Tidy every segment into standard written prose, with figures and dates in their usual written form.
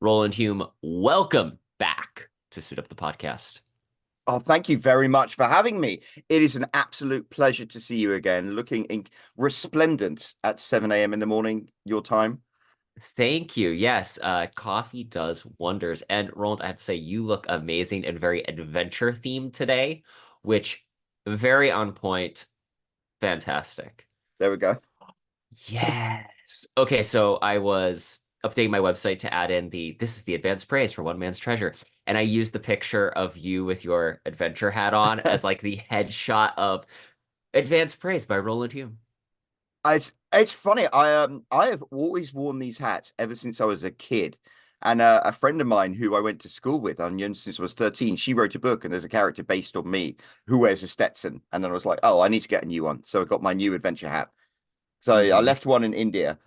Roland Hulme, welcome back to Suit Up the Podcast. Oh, thank you very much for having me. It is an absolute pleasure to see you again, looking resplendent at 7 a.m. in the morning, your time. Thank you. Yes, coffee does wonders. And Roland, I have to say, you look amazing and very adventure themed today, which very on point. Fantastic. There we go. Yes. Okay, so I was updating my website to add in this is the advanced praise for one man's treasure. And I used the picture of you with your adventure hat on as like the headshot of advanced praise by Roland Hume. It's funny. I have always worn these hats ever since I was a kid. And a friend of mine who I went to school with, on since I was 13, she wrote a book, and there's a character based on me who wears a Stetson. And then I was like, oh, I need to get a new one. So I got my new adventure hat. So I Hmm. left one in India.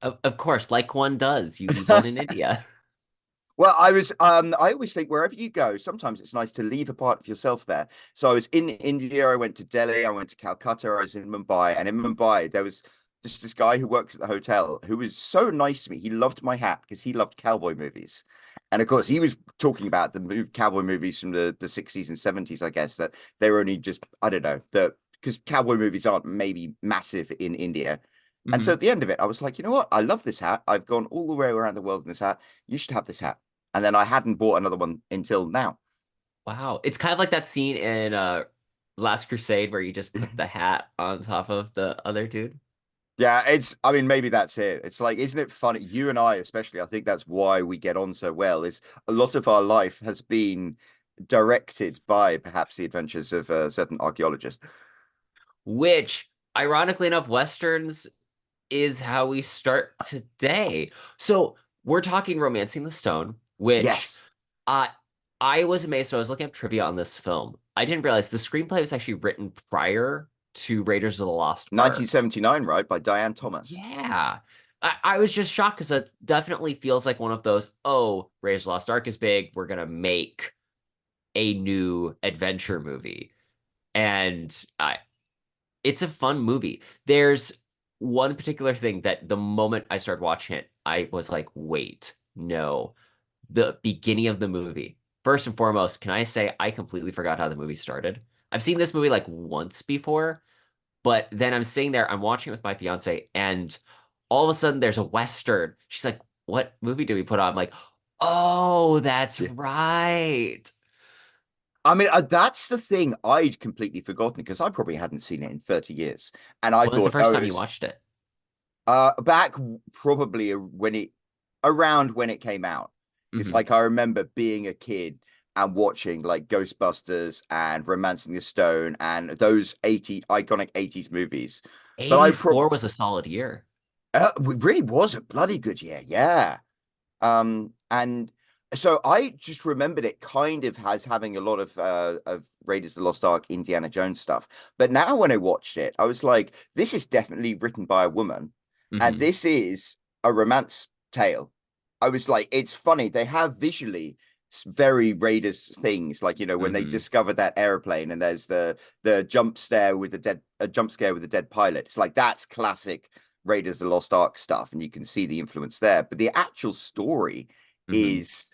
Of course, like one does. You leave one in India. Well, I always think wherever you go, sometimes it's nice to leave a part of yourself there. So I was in India, I went to Delhi, I went to Calcutta, I was in Mumbai, and in Mumbai there was just this guy who worked at the hotel who was so nice to me. He loved my hat because he loved cowboy movies. And of course, he was talking about cowboy movies from the 60s and 70s, I guess, that they were only just, I don't know, because cowboy movies aren't maybe massive in India. And so Hmm. at the end of it, I was like, you know what? I love this hat. I've gone all the way around the world in this hat. You should have this hat. And then I hadn't bought another one until now. Wow. It's kind of like that scene in Last Crusade where you just put the hat on top of the other dude. Yeah, I mean, maybe that's it. It's like, isn't it funny? You and I, especially, I think that's why we get on so well, is a lot of our life has been directed by perhaps the adventures of a certain archaeologist. Which, ironically enough, Westerns is how we start today. So we're talking Romancing the Stone, which Yes. uh, I was amazed when I was looking up trivia on this film. I didn't realize the screenplay was actually written prior to Raiders of the Lost Ark. 1979, right? By Diane Thomas. Yeah. I was just shocked because it definitely feels like one of those, oh, Raiders of the Lost Ark is big. We're going to make a new adventure movie. And it's a fun movie. There's one particular thing that the moment I started watching it, I was like, wait, no. The beginning of the movie. First and foremost, can I say I completely forgot how the movie started? I've seen this movie like once before, but then I'm sitting there, I'm watching it with my fiance, and all of a sudden there's a Western. She's like, what movie do we put on? I'm like, oh, that's Yeah. right. I mean, that's the thing I'd completely forgotten because I probably hadn't seen it in 30 years. And I When was the thought, first oh, time you it's watched it? back probably when it around when it came out. Because Hmm. like I remember being a kid and watching like Ghostbusters and Romancing the Stone and those 80 iconic 80s movies. But I 84 probably was a solid year. it really was a bloody good year. Yeah. And so I just remembered it kind of as having a lot of Raiders of the Lost Ark, Indiana Jones stuff. But now when I watched it, I was like, this is definitely written by a woman, and Hmm. this is a romance tale. I was like, it's funny. They have visually very Raiders things, like when they Hmm. discover that airplane and there's the jump scare with the dead a jump scare with the dead pilot. It's like that's classic Raiders of the Lost Ark stuff, and you can see the influence there. But the actual story Hmm. is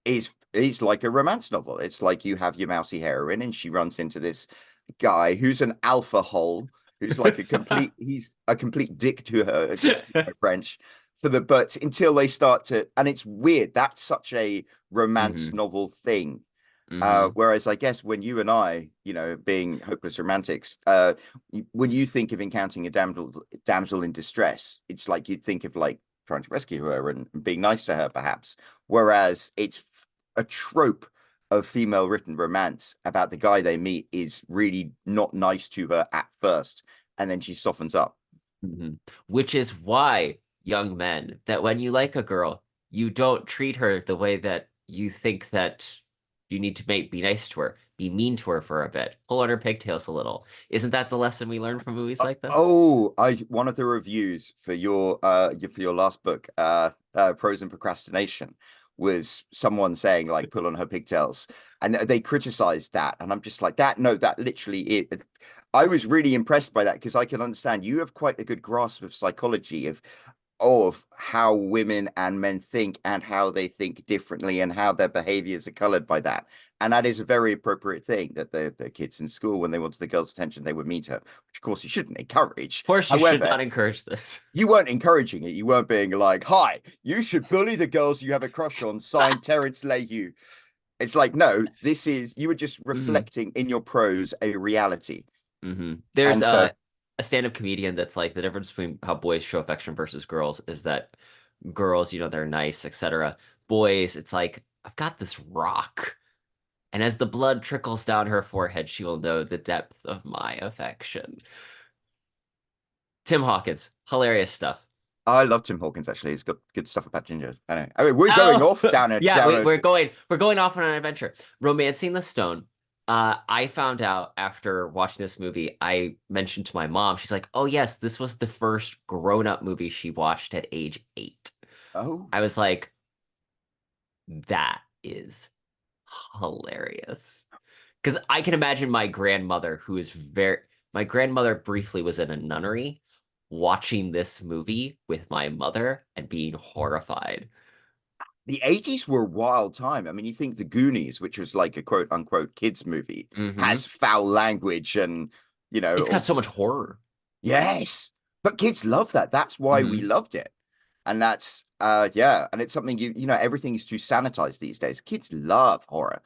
is like a romance novel. It's like you have your mousy heroine, and she runs into this guy who's an alpha hole, who's like he's a complete dick to her. Excuse my French. For the but until they start to, and it's weird. That's such a romance Hmm. novel thing. Hmm. Whereas I guess when you and I, being hopeless romantics, when you think of encountering a damsel in distress, it's like you'd think of like trying to rescue her and being nice to her, perhaps. Whereas it's a trope of female written romance about the guy they meet is really not nice to her at first, and then she softens up. Hmm. Which is why, young men, that when you like a girl, you don't treat her the way that you think that you need to be nice to her. Be mean to her for a bit. Pull on her pigtails a little. Isn't that the lesson we learn from movies like this? Oh, I one of the reviews for your last book, Prose and Procrastination, was someone saying like pull on her pigtails, and they criticized that, and I'm just like that. No, that literally is. I was really impressed by that because I can understand you have quite a good grasp of psychology of how women and men think and how they think differently and how their behaviors are colored by that. And that is a very appropriate thing that the kids in school, when they wanted the girl's attention, they would meet her, which of course you shouldn't encourage. Of course, you should However, not encourage this. you weren't encouraging it. You weren't being like, hi, you should bully the girls you have a crush on, signed Terence Mayhew. It's like, no, this is, you were just Mhm. reflecting in your prose a reality. There's And so a stand-up comedian that's like the difference between how boys show affection versus girls is that girls, they're nice, etc. Boys, it's like, I've got this rock. And as the blood trickles down her forehead, she will know the depth of my affection. Tim Hawkins, hilarious stuff. I love Tim Hawkins, actually. He's got good stuff about ginger. I know. I mean, we're going Oh, off down a, yeah, down a, we're going off on an adventure. Romancing the Stone. I found out after watching this movie, I mentioned to my mom, she's like, "Oh yes, this was the first grown-up movie she watched at age 8." oh, I was like, that is hilarious. Because I can imagine my grandmother, my grandmother briefly was in a nunnery, watching this movie with my mother and being horrified. the 80s were a wild time. I mean, you think The Goonies, which was like a quote unquote kids movie, Hmm. has foul language and, It's got so also, much horror. yes, but kids love that. That's why we Hmm. loved it. And that's, yeah. And it's something everything is too sanitized these days. Kids love horror.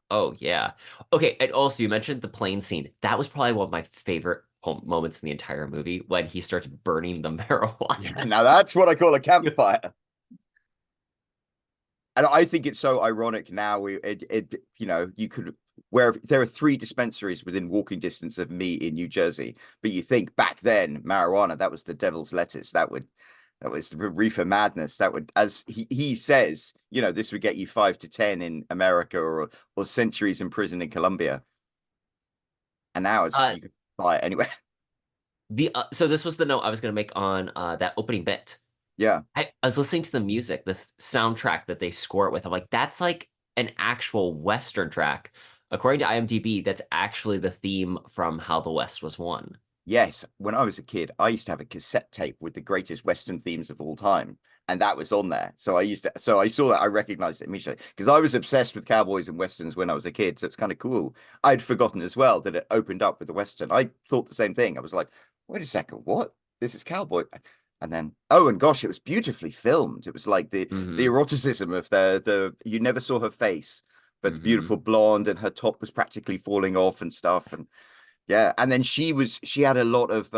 Oh yeah. Okay, and also you mentioned the plane scene. That was probably one of my favorite moments in the entire movie when he starts burning the Yeah, marijuana. now that's what I call a campfire. And I think it's so ironic now. You could, where there are 3 dispensaries within walking distance of me in New Jersey, but you think back then marijuana, that was the devil's lettuce. That was the reefer madness. That would, as he says, this would get you 5 to 10 in America, or centuries in prison in Colombia. And now it's Uh, you can buy it anywhere. so this was the note I was going to make on that opening bit. Yeah. I was listening to the music, the soundtrack that they score it with. I'm like, that's like an actual Western track. According to IMDb, that's actually the theme from How the West Was Won. Yes, when I was a kid, I used to have a cassette tape with the greatest Western themes of all time, and that was on there. So I saw that, I recognized it immediately because I was obsessed with cowboys and westerns when I was a kid. So it's kind of cool. I'd forgotten as well that it opened up with the western. I thought the same thing. I was like, wait a second, what? This is cowboy. And then, oh, and gosh, it was beautifully filmed. It was like the Hmm. eroticism of the you never saw her face, but the Hmm. beautiful blonde, and her top was practically falling off and stuff. And yeah, and then she had a lot of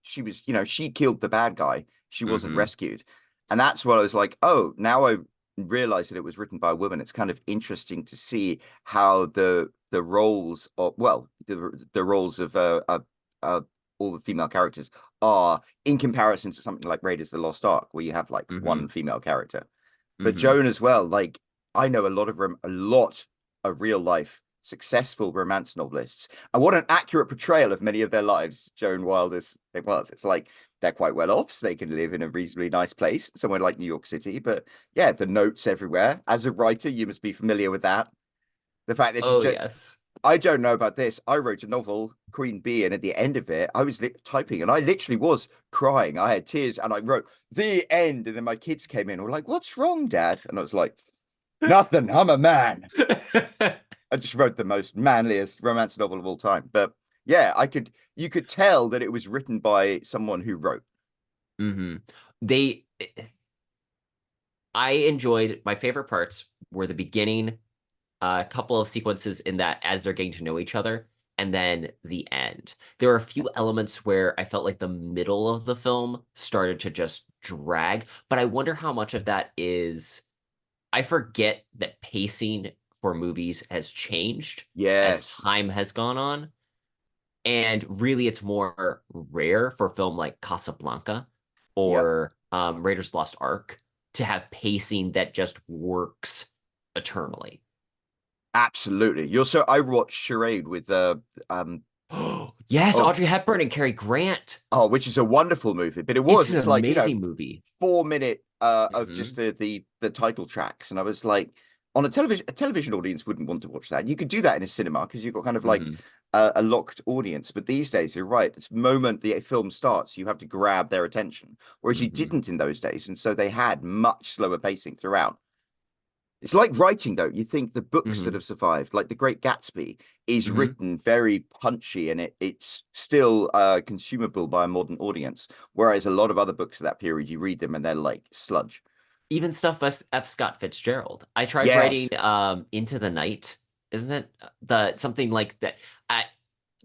she was, she killed the bad guy. She wasn't Hmm. rescued. And that's what I was like, oh, now I realized that it was written by a woman. It's kind of interesting to see how the roles of, well, the roles of uh all the female characters are in comparison to something like Raiders of the Lost Ark, where you have like Hmm. one female character. But Hmm. Joan as well, like I know a lot of real life successful romance novelists. And what an accurate portrayal of many of their lives Joan Wilder's it was. It's like they're quite well off, so they can live in a reasonably nice place, somewhere like New York City. But yeah, the notes everywhere. As a writer, you must be familiar with that. The fact this is Oh, just, yes. I don't know about this. I wrote a novel, Queen Bee, and at the end of it, I was typing and I literally was crying. I had tears and I wrote the end. And then my kids came in and were like, what's wrong, Dad? And I was like, nothing. I'm a man. I just wrote the most manliest romance novel of all time. But yeah, you could tell that it was written by someone who wrote. Hmm. They, I enjoyed my favorite parts were the beginning, a couple of sequences in that as they're getting to know each other, and then the end. There are a few elements where I felt like the middle of the film started to just drag, but I wonder how much of that is. I forget that pacing for movies has changed as Yes. time has gone on. And really, it's more rare for film like Casablanca Yep. or Raiders of the Lost Ark to have pacing that just works eternally. Absolutely. I watched Charade with um Yes, oh Audrey Hepburn and Cary Grant. oh, which is a wonderful movie. But It's an it's like, amazing movie. 4 minute of just Hmm. the title tracks. And I was like, on a television audience wouldn't want to watch that. You could do that in a cinema because you've got kind of like Hmm. a locked audience. But these days, you're right. It's the moment the film starts, you have to grab their attention, whereas you Hmm. didn't in those days, and so they had much slower pacing throughout. It's like writing, though. You think the books that Hmm. have survived, like The Great Gatsby, is Hmm. written very punchy and it's still consumable by a modern audience. Whereas a lot of other books of that period, you read them and they're like sludge. Even stuff by F. Scott Fitzgerald. I tried Yes, writing Into the Night, isn't it? The something like that. I,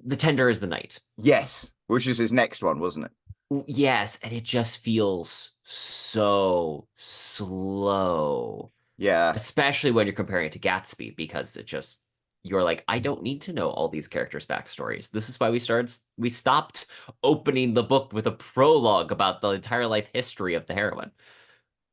the Tender is the Night. yes, which is his next one, wasn't it? Yes, and it just feels so slow, Yeah, especially when you're comparing it to Gatsby, because it just you're like, I don't need to know all these characters' backstories. This is why we stopped opening the book with a prologue about the entire life history of the heroine.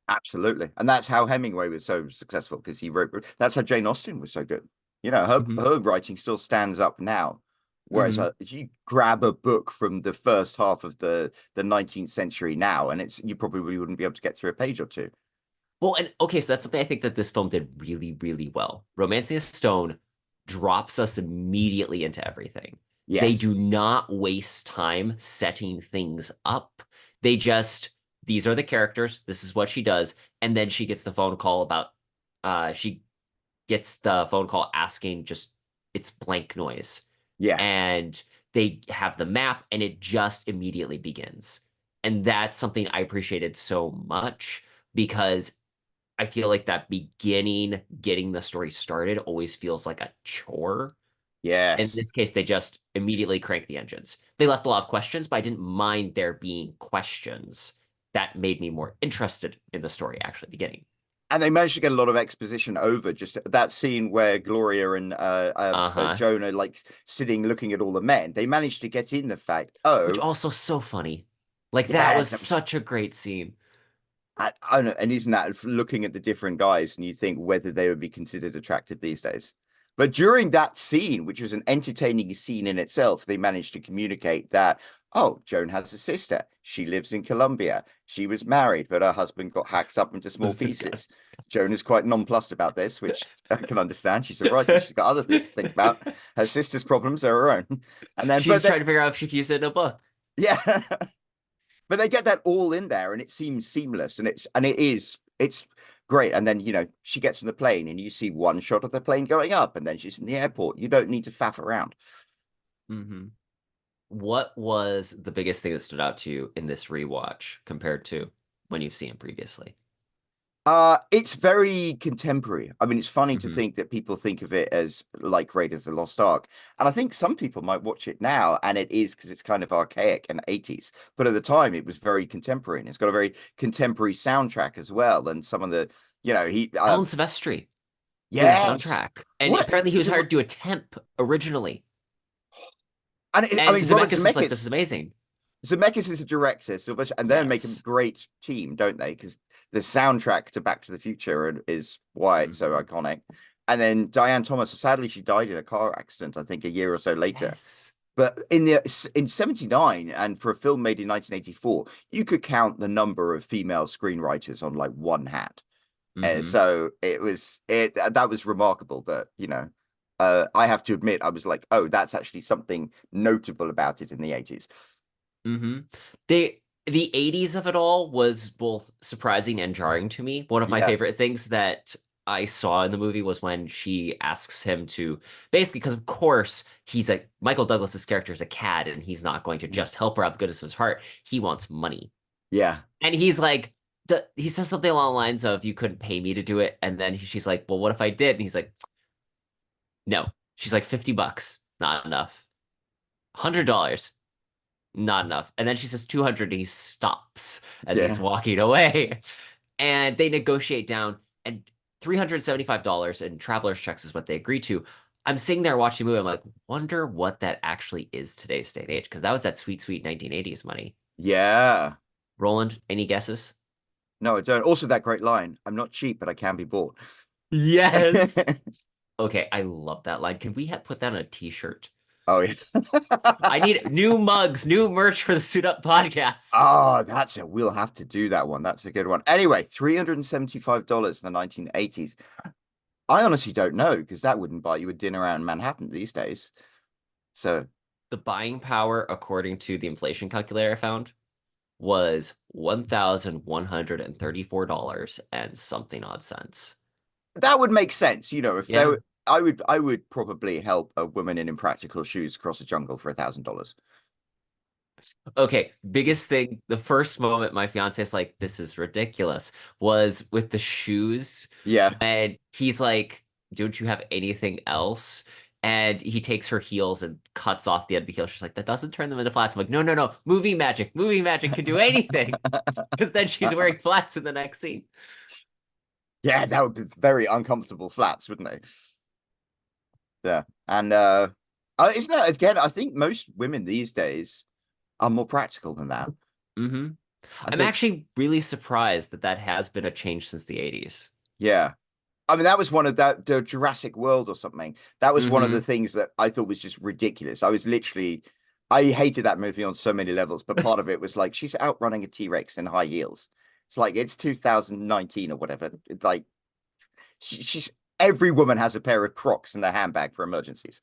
absolutely. And that's how Hemingway was so successful because he wrote, that's how Jane Austen was so good. You know, Hmm. her writing still stands up now. Whereas Hmm. if you grab a book from the first half of the 19th century now, and it's you probably wouldn't be able to get through a page or two. Well, and okay, so that's something I think that this film did really, really well. Romancing the Stone drops us immediately into everything. They Yes. do not waste time setting things up. They just, these are the characters, this is what she does, and then she gets the phone call about, she gets the phone call asking just, it's blank noise. Yeah. And they have the map, and it just immediately begins. And that's something I appreciated so much because I feel like that beginning, getting the story started, always feels like a chore. In Yes. this case, they just immediately crank the engines. They left a lot of questions, but I didn't mind there being questions. That made me more interested in the story actually beginning. And they managed to get a lot of exposition over just that scene where Gloria and Uh-huh. Joan are like sitting looking at all the men. They managed to get in the fact, Which oh, also so funny. Like that was yes, that was such a great scene. I don't know, and isn't that looking at the different guys and you think whether they would be considered attractive these days? But during that scene, which was an entertaining scene in itself, they managed to communicate that, oh, Joan has a sister. She lives in Colombia. She was married, but her husband got hacked up into small pieces. Joan is quite nonplussed about this, which I can understand. She's a writer. She's got other things to think about. Her sister's problems are her own. And then, She's trying to figure out if she can use it in a book. yeah. But they get that all in there and it seems seamless and it's great. And then, she gets in the plane and you see one shot of the plane going up and then she's in the airport. You don't need to faff around. Hmm. What was the biggest thing that stood out to you in this rewatch compared to when you've seen it previously? It's very contemporary. I mean, it's funny to Hmm. think that people think of it as like Raiders of the Lost Ark. And I think some people might watch it now, and it is because it's kind of archaic and 80s. But at the time, it was very contemporary, and it's got a very contemporary soundtrack as well. And some of the, he, Alan Silvestri did the yes, soundtrack, and what? apparently he was He's a, hired to do a temp originally. I And mean, Robert Zemeckis was like, "This is Zemeckis. amazing." Zemeckis is a director, Sylvester, and they make a Yes. great team, don't they? Because the soundtrack to Back to the Future is why it's so Hmm. iconic. And then Diane Thomas, sadly, she died in a car accident, I think, a year or so later. Yes. But in '79, and for a film made in 1984, you could count the number of female screenwriters on like one hand. Hmm. So that was remarkable that, I have to admit, I was like, oh, that's actually something notable about it in the '80s. Hmm. The 80s of it all was both surprising and jarring to me. One of my Yeah. favorite things that I saw in the movie was when she asks him to basically, because of course he's a Michael Douglas's character is a cad and he's not going to just help her out of the goodness of his heart. He wants money. Yeah. And he's like, he says something along the lines of, "You couldn't pay me to do it." And then she's like, "Well, what if I did?" And he's like, "No." She's like, $50, not enough. $100, not enough. And then she says 200 and he stops as he's Yeah. walking away. And they negotiate down, and $375 in traveler's checks is what they agree to. I'm sitting there watching the movie. I'm like, wonder what that actually is today's day and age, because that was that sweet, sweet 1980s money. Yeah. Roland, any guesses? No, I don't. Also, that great line, I'm not cheap, but I can be bought. Yes. Okay, I love that line. Can we put that on a t-shirt? Oh, yeah. I need new mugs, new merch for the Suit Up podcast. Oh, that's it. We'll have to do that one. That's a good one. Anyway, $375 in the 1980s. I honestly don't know because that wouldn't buy you a dinner out in Manhattan these days. So The buying power, according to the inflation calculator I found, was $1,134 and something odd cents. that would make sense, you know, if there Yeah. were, I would probably help a woman in impractical shoes across a jungle for $1,000. Okay, biggest thing, the first moment my fiance is like, this is ridiculous, was with the shoes Yeah. when he's like, don't you have anything else? And he takes her heels and cuts off the end of the heel. She's like, that doesn't turn them into flats. I'm like, no, no, no. Movie magic can do anything. Because then she's wearing flats in the next scene. Yeah, that would be very uncomfortable flats, wouldn't they? Yeah. And isn't that again, I think most women these days are more practical than that. Hmm. I I'm think, actually really surprised that that has been a change since the 80s. yeah. I mean, that was one of the Jurassic World or something. That was one of the Hmm. things that I thought was just ridiculous. I was literally, I hated that movie on so many levels, but part of it was like she's outrunning a T-Rex in high heels. It's like it's 2019 or whatever. It's like she's every woman has a pair of Crocs in their handbag for emergencies.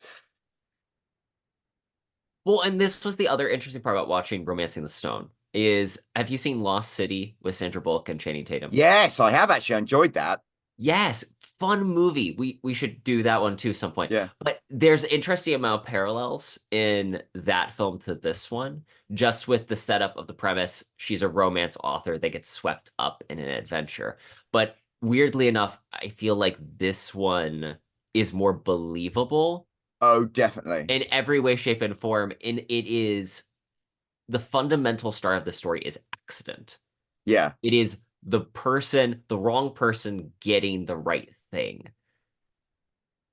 Well, and this was the other interesting part about watching Romancing the Stone is have you seen Lost City with Sandra Bullock and Channing Tatum? Yes, I have actually enjoyed that. Yes, fun movie. We should do that one too some point. Yeah. But there's interesting amount of parallels in that film to this one, just with the setup of the premise. She's a romance author that gets swept up in an adventure. But weirdly enough, I feel like this one is more believable Oh, definitely. in every way, shape, and form. And it is the fundamental star of the story is accident. Yeah. It is the wrong person getting the right thing.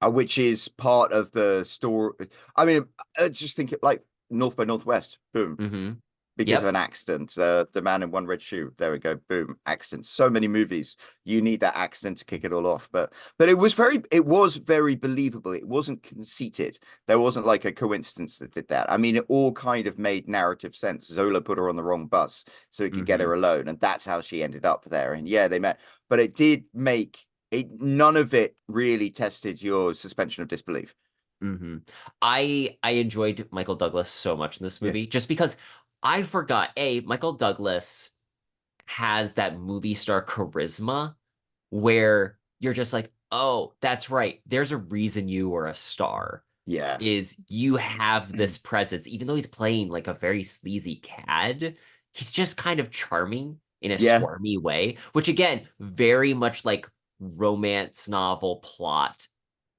Which is part of the story. I mean, just think it like North by Northwest. Boom. Hmm. Because of Yep. an accident. The man in one red shoe. There we go. Boom. Accident. So many movies. You need that accident to kick it all off. But it was very believable. It wasn't conceited. There wasn't like a coincidence that did that. I mean, it all kind of made narrative sense. Zola put her on the wrong bus so he could get her Hmm. alone, and that's how she ended up there. And yeah, they met. But it did make it. None of it really tested your suspension of disbelief. Hmm. I enjoyed Michael Douglas so much in this Yeah. movie just because I forgot, Michael Douglas has that movie star charisma where you're just like, oh, that's right. There's a reason you were a star. Yeah. Is you have this presence, even though he's playing like a very sleazy cad, he's just kind of charming in a Yeah. swarmy way, which again, very much like romance novel plot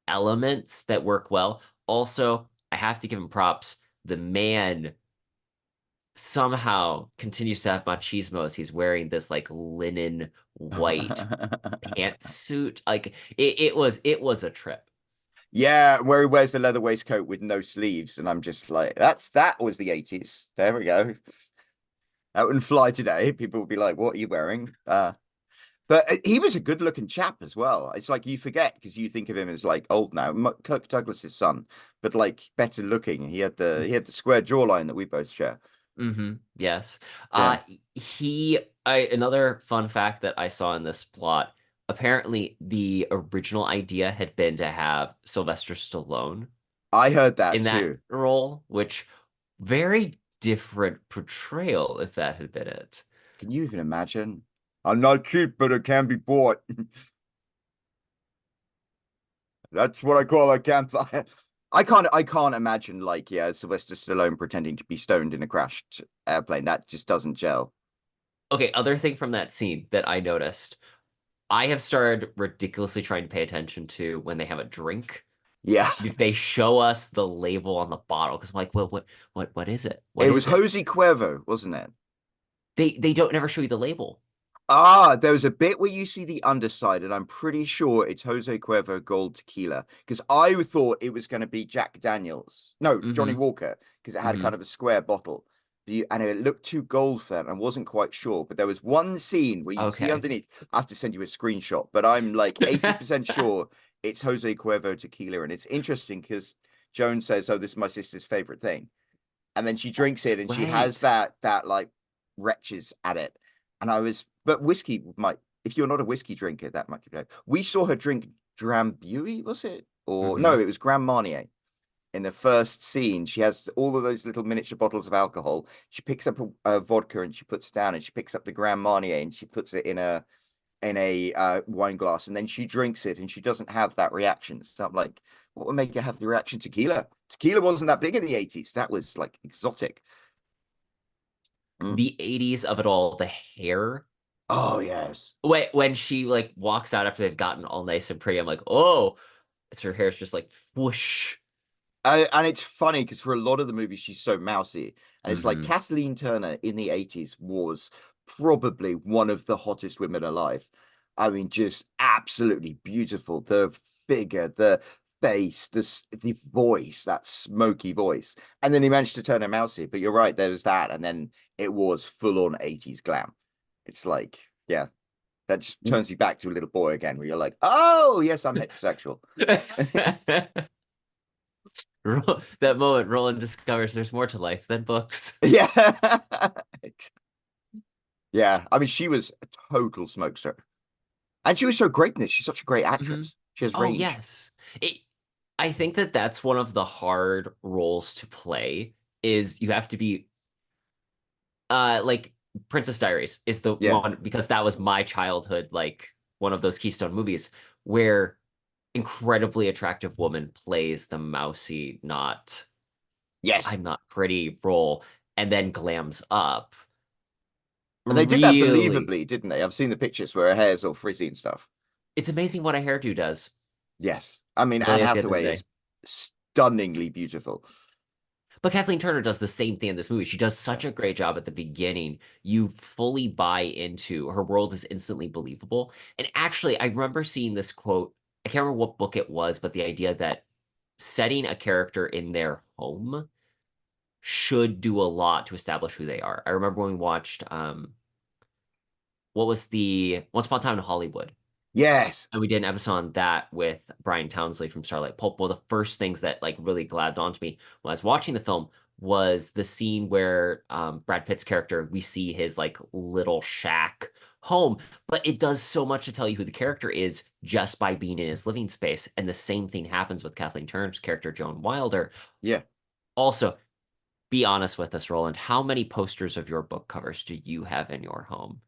elements that work well. Also, I have to give him props. The man somehow continues to have machismo as he's wearing this like linen white pantsuit. Like it was a trip. Yeah, where he wears the leather waistcoat with no sleeves, and I'm just like, that was the 80s. There we go. That wouldn't fly today. People would be like, "What are you wearing?" But he was a good-looking chap as well. It's like you forget because you think of him as like old now, Kirk Douglas's son, but like better looking. He had the square jawline that we both share. Yes. Yeah, Another fun fact that I saw in this plot, apparently the original idea had been to have Sylvester Stallone I heard that in that too. role, which very different portrayal if that had been it. Can you even imagine? I'm not cheap, but it can be bought. That's what I call a campfire. I can't imagine like yeah, Sylvester Stallone pretending to be stoned in a crashed airplane. That just doesn't gel. Okay, other thing from that scene that I noticed, I have started ridiculously trying to pay attention to when they have a drink. Yeah. If they show us the label on the bottle, because I'm like, well, what is it? What It was is it? Jose Cuervo, wasn't it? They don't never show you the label. Ah, there was a bit where you see the underside, and I'm pretty sure it's Jose Cuervo Gold Tequila. Because I thought it was going to be Jack Daniels. No, Johnny Mm-hmm. Walker, because it had a Mm-hmm. kind of a square bottle. And it looked too gold for that, and I wasn't quite sure. But there was one scene where you'd see Okay. underneath. I have to send you a screenshot, but I'm like 80% sure it's Jose Cuervo Tequila. And it's interesting because Joan says, "Oh, this is my sister's favorite thing." And then she drinks That's it and she has right. that like wretches at it. And I was, but whiskey might, if you're not a whiskey drinker, that might be bad. We saw her Drambuie, was it? Or no, Hmm. it was Grand Marnier. In the first scene, she has all of those little miniature bottles of alcohol. She picks up a vodka and she puts it down, and she picks up the Grand Marnier and she puts it in a wine glass, and then she drinks it, and she doesn't have that reaction. So I'm like, what would make her have the reaction? Tequila. Tequila wasn't that big in the 80s. That was like exotic. Mm. The 80s of it all, the hair. Oh yes. When she like walks out after they've gotten all nice and pretty, I'm like, oh, it's her hair's just like whoosh. And it's funny because for a lot of the movies, she's so mousy. And it's like Hmm. Kathleen Turner in the 80s was probably one of the hottest women alive. I mean, just absolutely beautiful. The figure, the face, the voice, that smoky voice. And then he managed to turn her mousy. But you're right, there was that. And then it was full on 80s glam. It's like, yeah, that just turns you back to a little boy again, where you're like, oh, yes, I'm heterosexual. That moment, Roland discovers there's more to life than books. Yeah. Yeah, I mean, she was a total smokester, and she was so great in this. She's such a great Hmm. actress. She has Oh, range. yes. I think that that's one of the hard roles to play is you have to be like Princess Diaries is the Yeah. one because that was my childhood, like one of those Keystone movies where incredibly attractive woman plays the mousy, not Yes, I'm not pretty role and then glams up. and they did that Really, believably, didn't they? I've seen the pictures where her hair's all frizzy and stuff. it's amazing what a hairdo does, Yes, I mean, Anne really, at the end of the Hathaway day. is stunningly beautiful. But Kathleen Turner does the same thing in this movie. She does Yeah. such a great job at the beginning. You fully buy into her world is instantly believable. And actually, I remember seeing this quote. I can't remember what book it was, but the idea that setting a character in their home should do a lot to establish who they are. I remember when we watched what was the Once Upon a Time in Hollywood, Yes. and we did an episode on that with Brian Townsley from Starlight Pulp. One of the first things that like really grabbed onto me when I was watching the film was the scene where Brad Pitt's character, we see his like little shack home, but it does so much to tell you who the character is just by being in his living space. And the same thing happens with Kathleen Turner's character, Joan Wilder. Yeah. Also, be honest with us, Roland. How many posters of your book covers do you have in your home?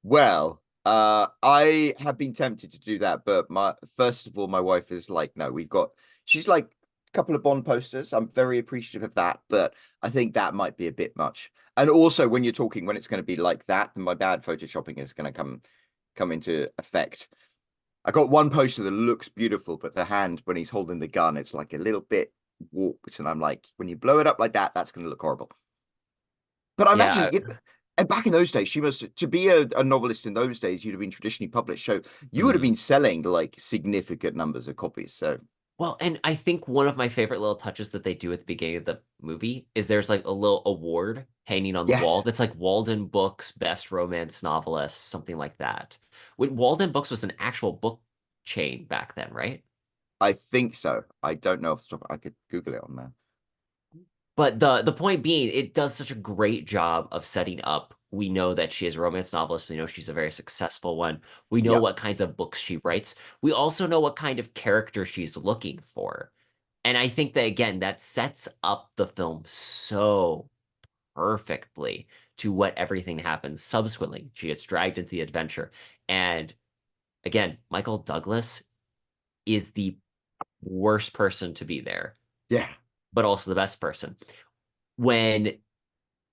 Well, I have been tempted to do that, but my first of all, my wife is like, no, she's like a couple of Bond posters. I'm very appreciative of that, but I think that might be a bit much. And also, when you're talking, when it's going to be like that, then my bad photoshopping is going to come into effect. I got one poster that looks beautiful, but the hand when he's holding the gun, it's like a little bit warped, and I'm like, when you blow it up like that, that's going to look horrible. But I imagine Yeah. and back in those days, she must to be a novelist in those days, you'd have been traditionally published. So you would have Mhm. been selling like significant numbers of copies. So Well, and I think one of my favorite little touches that they do at the beginning of the movie is there's like a little award hanging on the wall yes, that's like Walden Books Best Romance Novelist, something like that. Walden Books was an actual book chain back then, right? I think so. I don't know if I could Google it on there. But the point being, it does such a great job of setting up. We know that she is a romance novelist. We know she's a very successful one. We know Yeah. what kinds of books she writes. We also know what kind of character she's looking for. And I think that again, that sets up the film so perfectly to what everything happens subsequently. She gets dragged into the adventure. And again, Michael Douglas is the worst person to be there, Yeah. but also the best person. When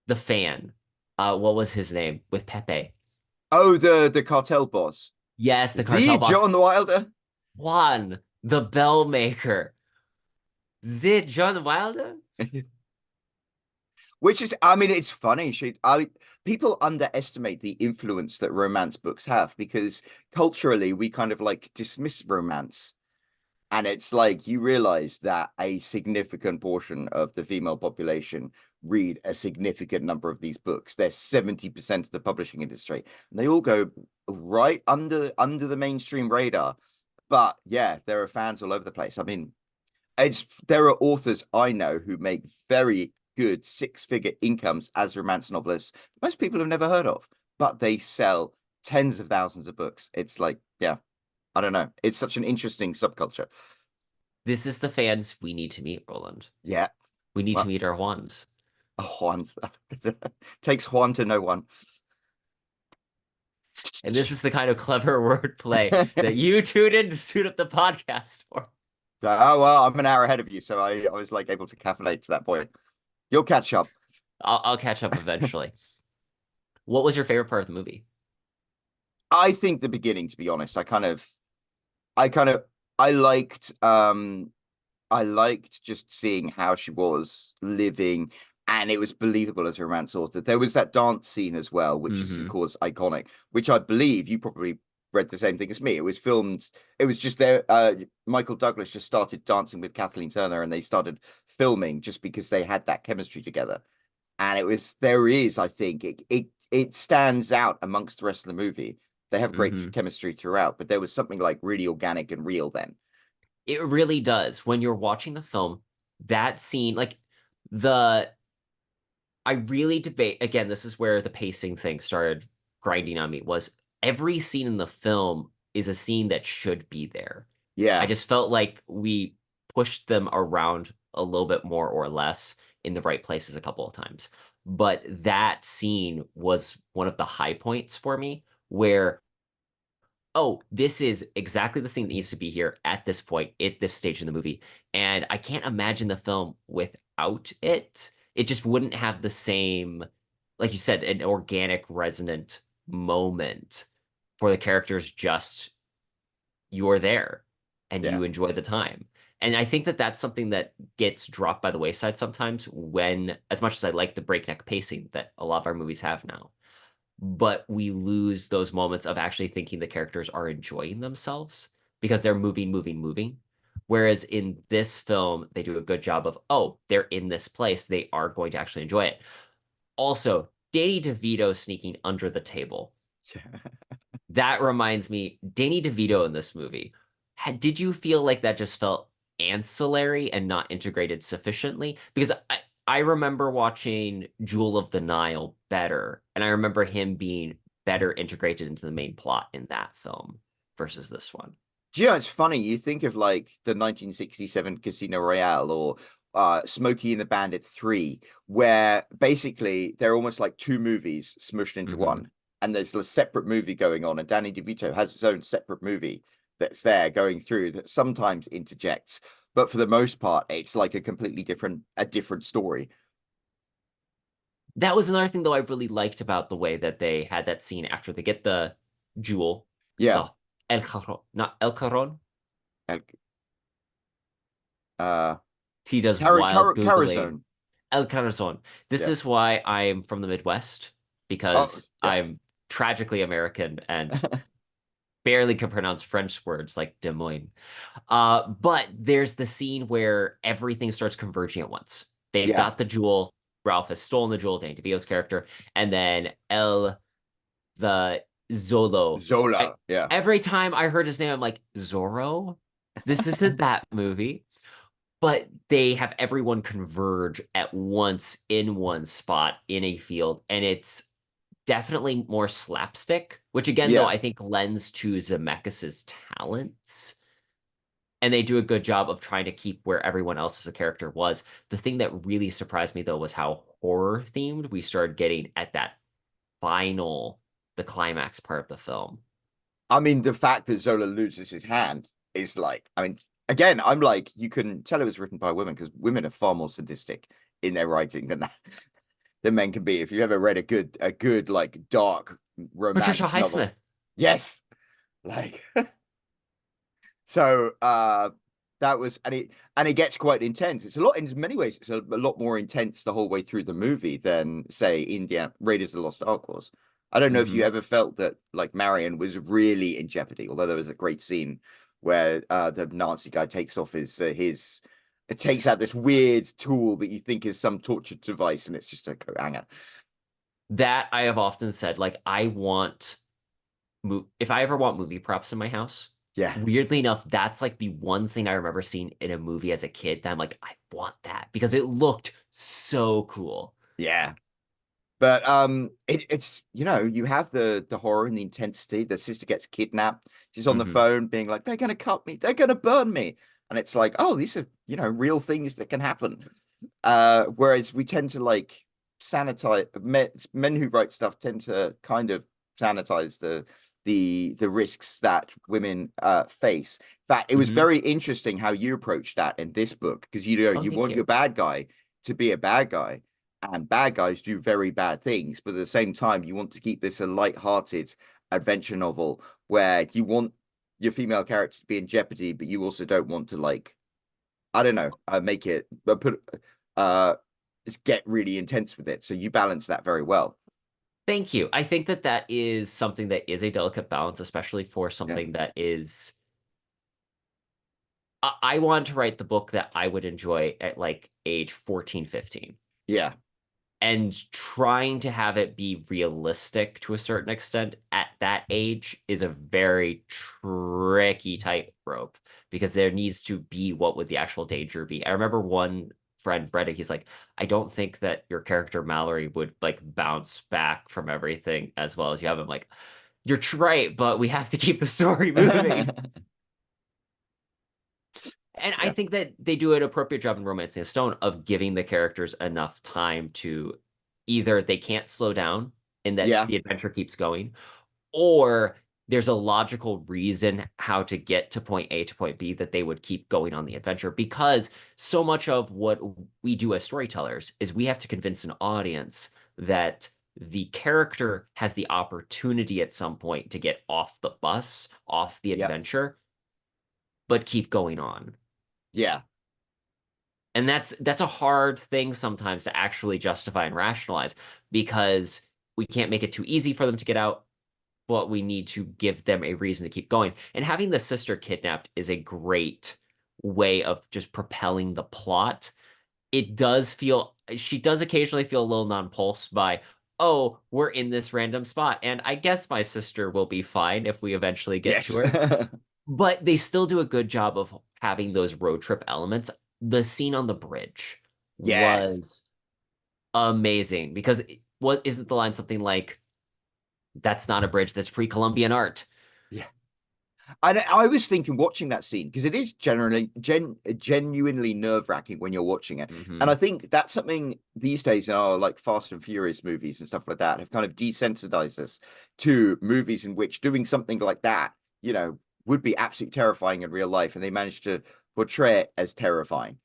the fan, what was his name? With Pepe. Oh, the cartel boss. Yes, the The cartel boss. John Wilder. Juan, the bell maker. Is John Wilder? Which is, I mean, it's funny. People underestimate the influence that romance books have because culturally we kind of like dismiss romance. And it's like you realize that a significant portion of the female population read a significant number of these books. They're 70% of the publishing industry. And they all go right under the mainstream radar. But yeah, there are fans all over the place. I mean, it's there are authors I know who make very good six-figure incomes as romance novelists. Most people have never heard of, but they sell tens of thousands of books. It's like, yeah. I don't know. It's such an interesting subculture. This is the fans we need to meet, Roland. Yeah. We need to Well, meet our Juans. Juan takes Juan to no one. And this is the kind of clever wordplay that you tuned in to suit up the podcast for. Oh well, I'm an hour ahead of you, so I was like able to caffeinate to that point. You'll catch up. I'll catch up eventually. What was your favorite part of the movie? I think the beginning, to be honest, I kind of, I liked, I liked just seeing how she was living, and it was believable as a romance author. There was that dance scene as well, which is of Mm-hmm. course iconic, which I believe you probably read the same thing as me. It was filmed, it was just there. Michael Douglas just started dancing with Kathleen Turner, and they started filming just because they had that chemistry together. And there is, I think, it stands out amongst the rest of the movie. They have great Mm-hmm. chemistry throughout, but there was something like really organic and real then. It really does. When you're watching the film, that scene, like the I really debate again, this is where the pacing thing started grinding on me, was every scene in the film is a scene that should be there. I Yeah, just felt like we pushed them around a little bit more or less in the right places a couple of times. But that scene was one of the high points for me where, oh, this is exactly the scene that needs to be here at this point, at this stage in the movie. And I can't imagine the film without it. It just wouldn't have the same, like you said, an organic, resonant moment for the characters. Just you're there and yeah. you enjoy the time. And I think that that's something that gets dropped by the wayside sometimes when, as much as I like the breakneck pacing that a lot of our movies have now, but we lose those moments of actually thinking the characters are enjoying themselves because they're moving, moving, moving. Whereas in this film, they do a good job of, oh, they're in this place. They are going to actually enjoy it. Also, Danny DeVito sneaking under the table. That reminds me, Danny DeVito in this movie. Did you feel like that just felt ancillary and not integrated sufficiently? Because I remember watching Jewel of the Nile better, and I remember him being better integrated into the main plot in that film versus this one. Do you know, it's funny. You think of like the 1967 Casino Royale or Smokey and the Bandit 3, where basically they're almost like two movies smushed into Hmm. one. And there's a separate movie going on, and Danny DeVito has his own separate movie that's there going through that sometimes interjects. But for the most part, it's like a different story. That was another thing, though, I really liked about the way that they had that scene after they get the jewel, Yeah. the El Caron, not El Caron. And, uh, He does wild Googling. Carazone. El Corazon. This Yeah. is why I'm from the Midwest, Oh, because yeah. I'm tragically American and barely can pronounce French words like Des Moines. But there's the scene where everything starts converging at once. They've Yeah. got the jewel. Ralph has stolen the jewel, Danny DeVito's character, and then the Zolo. I, Zola. Yeah. every time I heard his name, I'm like, Zorro? This isn't that movie. But they have everyone converge at once in one spot in a field, and it's definitely more slapstick, which again, though, Yeah. I think lends to Zemeckis's talents. And they do a good job of trying to keep where everyone else as a character was. The thing that really surprised me, though, was how horror themed we started getting at that final, the climax part of the film. I mean, the fact that Zola loses his hand is like, I mean, again, I'm like, you can tell it was written by women because women are far more sadistic in their writing than that, than men can be. If you ever read a good like dark Patricia romance novel, Highsmith. yes, like so. That was and it gets quite intense. It's a lot in many ways. It's a lot more intense the whole way through the movie than say Indiana Raiders of the Lost Ark was. I don't know if you Hmm. ever felt that like Marion was really in jeopardy, although there was a great scene where the Nazi guy takes off his it takes out this weird tool that you think is some torture device and it's just a coat hanger. That I have often said, like, I want if I ever want movie props in my house, Yeah. weirdly enough, that's like the one thing I remember seeing in a movie as a kid that I'm like, I want that because it looked so cool. Yeah. But it's you have the horror and the intensity. The sister gets kidnapped. She's on the Hmm. phone being like, "They're gonna cut me. They're gonna burn me." And it's like, oh, these are real things that can happen. Whereas we tend to like sanitize men who write stuff tend to kind of sanitize the risks that women face. In fact, it was Hmm. very interesting how you approached that in this book because Oh, you thank want you. your bad guy to be a bad guy, and bad guys do very bad things, but at the same time, you want to keep this a light-hearted adventure novel where you want your female character to be in jeopardy, but you also don't want to like I don't know, make it put just get really intense with it. So you balance that very well. Thank you. I think that that is something that is a delicate balance, especially for Yeah. something that is. I wanted to write the book that I would enjoy at like age 14, 15. Yeah. And trying to have it be realistic to a certain extent at that age is a very tricky tightrope because there needs to be what would the actual danger be. I remember one friend read it, he's like, I don't think that your character Mallory would like bounce back from everything as well as you have. I'm like, you're right, but we have to keep the story moving. And I Yeah. think that they do an appropriate job in Romancing a Stone of giving the characters enough time to either they can't slow down and that Yeah. the adventure keeps going, or there's a logical reason how to get to point A to point B that they would keep going on the adventure. Because so much of what we do as storytellers is we have to convince an audience that the character has the opportunity at some point to get off the bus, off the Yeah. adventure, but keep going on. Yeah. And that's a hard thing sometimes to actually justify and rationalize because we can't make it too easy for them to get out, but we need to give them a reason to keep going. And having the sister kidnapped is a great way of just propelling the plot. It does feel she does occasionally feel a little nonplussed by, oh, we're in this random spot, and I guess my sister will be fine if we eventually get to Yes. her. But they still do a good job of having those road trip elements. The scene on the bridge Yes. was amazing because what isn't the line something like, that's not a bridge, that's pre-Columbian art. Yeah. And I was thinking watching that scene because it is genuinely nerve-wracking when you're watching it. And I Hmm. think that's something these days in our like Fast and Furious movies and stuff like that have kind of desensitized us to movies in which doing something like that, would be absolutely terrifying in real life, and they managed to portray it as terrifying.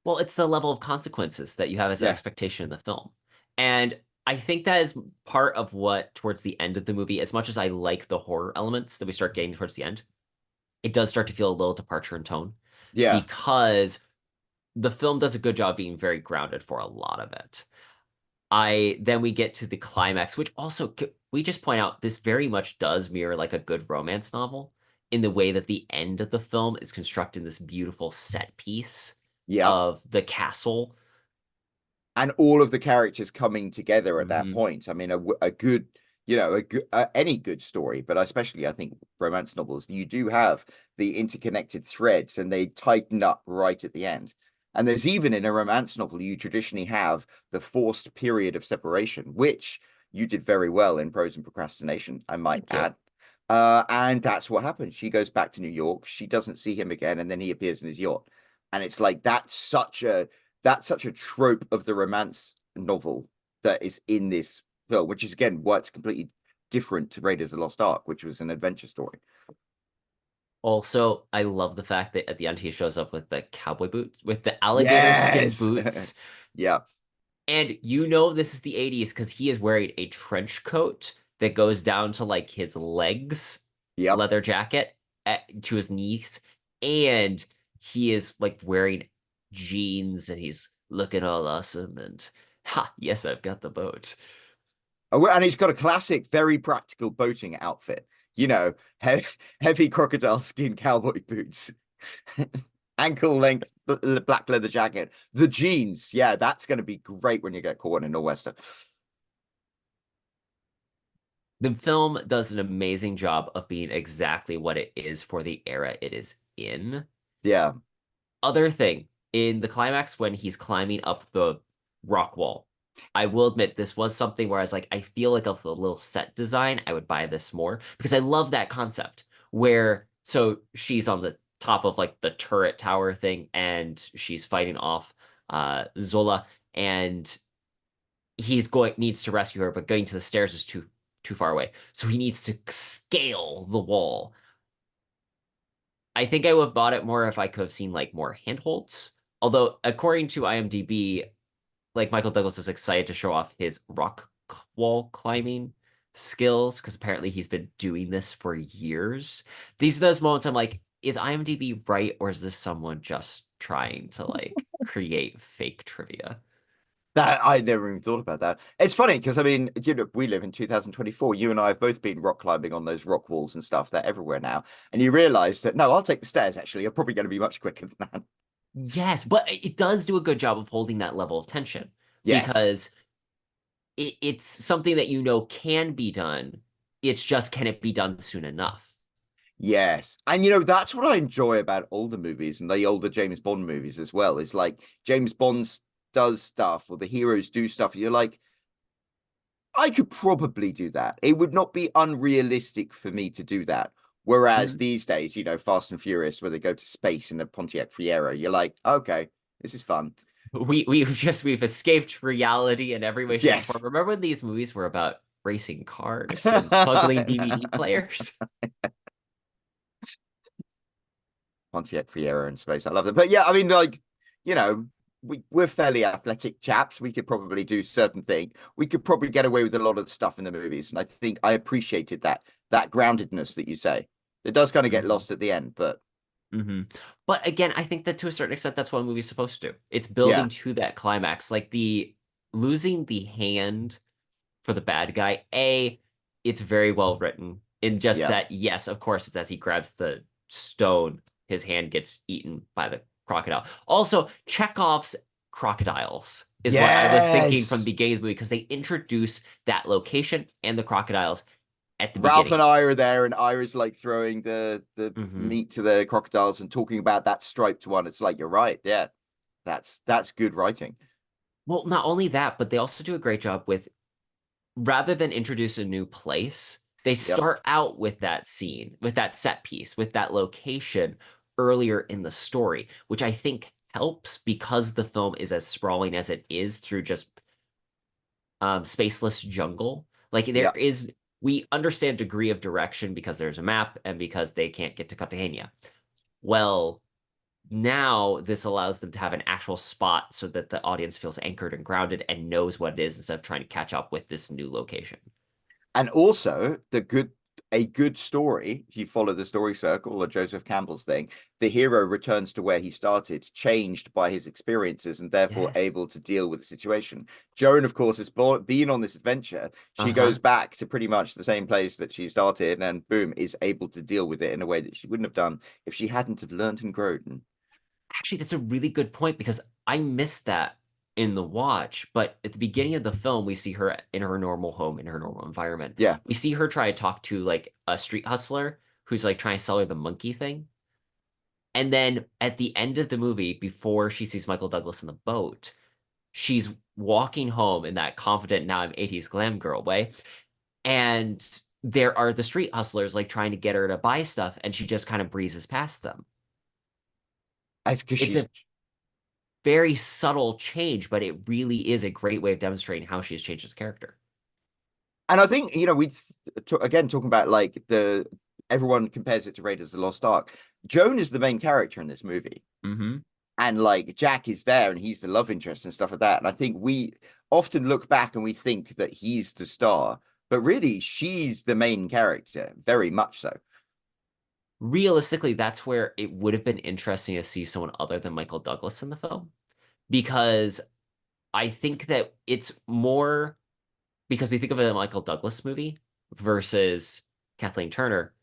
Well, it's the level of consequences that you have as an Yeah, expectation in the film. And I think that is part of what, towards the end of the movie, as much as I like the horror elements that we start getting towards the end, it does start to feel a little departure in tone yeah, because the film does a good job being very grounded for a lot of it. I then we get to the climax, which also we just point out this very much does mirror like a good romance novel in the way that the end of the film is constructing this beautiful set piece yeah. of the castle. And all of the characters coming together at that Hmm. point. I mean, a good, a good, any good story, but especially I think romance novels, you do have the interconnected threads, and they tighten up right at the end. And there's even in a romance novel, you traditionally have the forced period of separation, which you did very well in Prose and Procrastination, I might Thank you. add. And that's what happens. She goes back to New York. She doesn't see him again, and then he appears in his yacht. And it's like that's such a trope of the romance novel that is in this film, which is again why it's completely different to Raiders of the Lost Ark, which was an adventure story. Also, I love the fact that at the end he shows up with the cowboy boots, with the alligator skin Yes. boots. Yeah. And you know this is the 80s because he is wearing a trench coat that goes down to like his legs, Yep. leather jacket to his knees, and he is like wearing jeans and he's looking all awesome and ha, yes, I've got the boat. And he's got a classic, very practical boating outfit. He heavy crocodile skin cowboy boots, ankle length black leather jacket, the jeans. Yeah, that's going to be great when you get caught in a nor'wester. The film does an amazing job of being exactly what it is for the era it is in. Yeah. Other thing, in the climax when he's climbing up the rock wall I will admit this was something where I was like, I feel like of the little set design, I would buy this more because I love that concept where so she's on the top of like the turret tower thing and she's fighting off Zola and he's going needs to rescue her, but going to the stairs is too far away. So he needs to scale the wall. I think I would have bought it more if I could have seen like more handholds. Although according to IMDb, like Michael Douglas is excited to show off his rock wall climbing skills because apparently he's been doing this for years. These are those moments I'm like, is IMDb right or is this someone just trying to like create fake trivia? That I never even thought about that. It's funny because I mean, we live in 2024. You and I have both been rock climbing on those rock walls and stuff. They're everywhere now. And you realize that no, I'll take the stairs actually. You're probably going to be much quicker than that. Yes, but it does do a good job of holding that level of tension Yes. because it's something that you know can be done. It's just can it be done soon enough? Yes. And that's what I enjoy about older movies and the older James Bond movies as well. Is like James Bond does stuff or the heroes do stuff. You're like, I could probably do that. It would not be unrealistic for me to do that. Whereas Mhm. these days, Fast and Furious, where they go to space in a Pontiac Fiero, you're like, okay, this is fun. We've escaped reality in every way, shape, or form. Yes. Remember when these movies were about racing cars and smuggling DVD players? Pontiac Fiero in space. I love them. But yeah, I mean, like, you know, we're fairly athletic chaps. We could probably do certain things. We could probably get away with a lot of the stuff in the movies. And I think I appreciated that groundedness that you say. It does kind of get hmm lost at the end, but hmm But again, I think that to a certain extent, that's what a movie's supposed to do. It's yeah, building to that climax. Like the losing the hand for the bad guy, it's very well written in just yeah. that, yes, of course, it's as he grabs the stone, his hand gets eaten by the crocodile. Also, Chekhov's crocodiles is what I was thinking from the Yes. beginning of the movie because they introduce that location and the crocodiles at the Ralph and beginning. I are there, and Ira's like throwing the hmm meat to the crocodiles and talking about that striped one. It's like you're right. Yeah, that's good writing. Well, not only that, but they also do a great job with rather than introduce a new place, they Yep. start out with that scene, with that set piece, with that location earlier in the story, which I think helps because the film is as sprawling as it is through just spaceless jungle. Like Yep. we understand degree of direction because there's a map and because they can't get to Cartagena. Well, now this allows them to have an actual spot so that the audience feels anchored and grounded and knows what it is instead of trying to catch up with this new location. And also a good story, if you follow the story circle or Joseph Campbell's thing, the hero returns to where he started, changed by his experiences and therefore Yes. able to deal with the situation. Joan, of course, has been on this adventure. She Uh-huh. goes back to pretty much the same place that she started and boom, is able to deal with it in a way that she wouldn't have done if she hadn't have learned and grown. Actually, that's a really good point because I missed that in the watch. But at the beginning of the film, we see her in her normal home, in her normal environment. Yeah. We see her try to talk to like a street hustler who's like trying to sell her the monkey thing. And then at the end of the movie, before she sees Michael Douglas in the boat, she's walking home in that confident, now I'm 80s glam girl way. And there are the street hustlers like trying to get her to buy stuff, and she just kind of breezes past them. It's because It's she's a very subtle change, but it really is a great way of demonstrating how she has changed his character. and I think again talking about like the everyone compares it to Raiders of the Lost Ark. Joan is the main character in this movie. hmm And like Jack is there and he's the love interest and stuff like that. And I think we often look back and we think that he's the star, but really she's the main character, very much so. Realistically, that's where it would have been interesting to see someone other than Michael Douglas in the film because I think that it's more because we think of a Michael Douglas movie versus Kathleen Turner.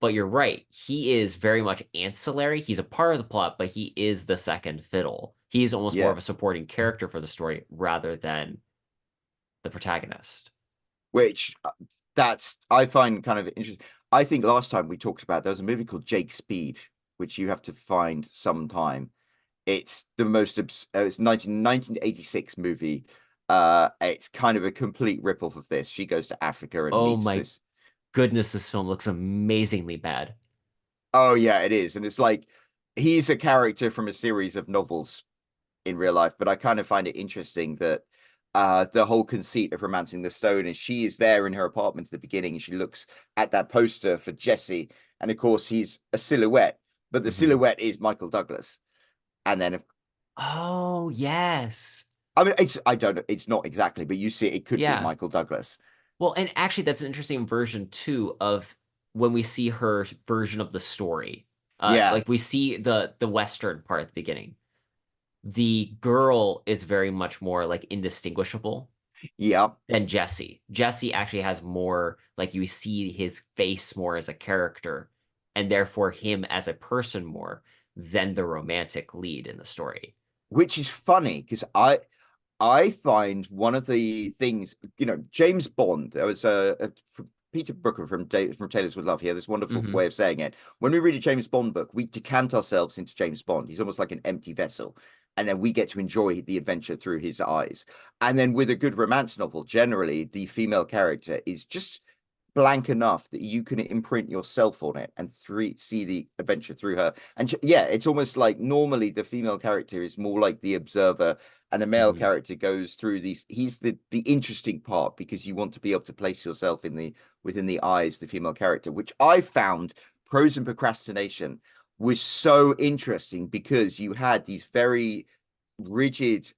But you're right. He is very much ancillary. He's a part of the plot, but he is the second fiddle. He's almost more Yeah. of a supporting character for the story rather than the protagonist. Which that's I find kind of interesting. I think last time we talked about there was a movie called Jake Speed, which you have to find sometime. It's the most it's 1986 movie. It's kind of a complete ripoff of this. She goes to Africa and Oh meets my this. goodness, this film looks amazingly bad. Oh yeah, it is. And it's like he's a character from a series of novels in real life, but I kind of find it interesting that the whole conceit of Romancing the Stone is she is there in her apartment at the beginning and she looks at that poster for Jesse, and of course he's a silhouette, but the Hmm. silhouette is Michael Douglas. And then Oh, yes. I mean it's I don't know, it's not exactly, but you see it could be Yeah. Michael Douglas. Well, and actually, that's an interesting version too of when we see her version of the story. Yeah. Like we see the Western part at the beginning. The girl is very much more like indistinguishable Yeah. than Jesse. Jesse actually has more like you see his face more as a character, and therefore him as a person more than the romantic lead in the story. Which is funny because I find one of the things, James Bond, there was from Peter Brooker from Taylor's with Love. He had this wonderful Hmm. way of saying it. When we read a James Bond book, we decant ourselves into James Bond. He's almost like an empty vessel. And then we get to enjoy the adventure through his eyes. And then with a good romance novel, generally the female character is just blank enough that you can imprint yourself on it and see the adventure through her. And yeah, it's almost like normally the female character is more like the observer and a male Hmm. character goes through these. He's the interesting part because you want to be able to place yourself in the within the eyes of the female character, which I found Prose and Procrastination was so interesting because you had these very rigid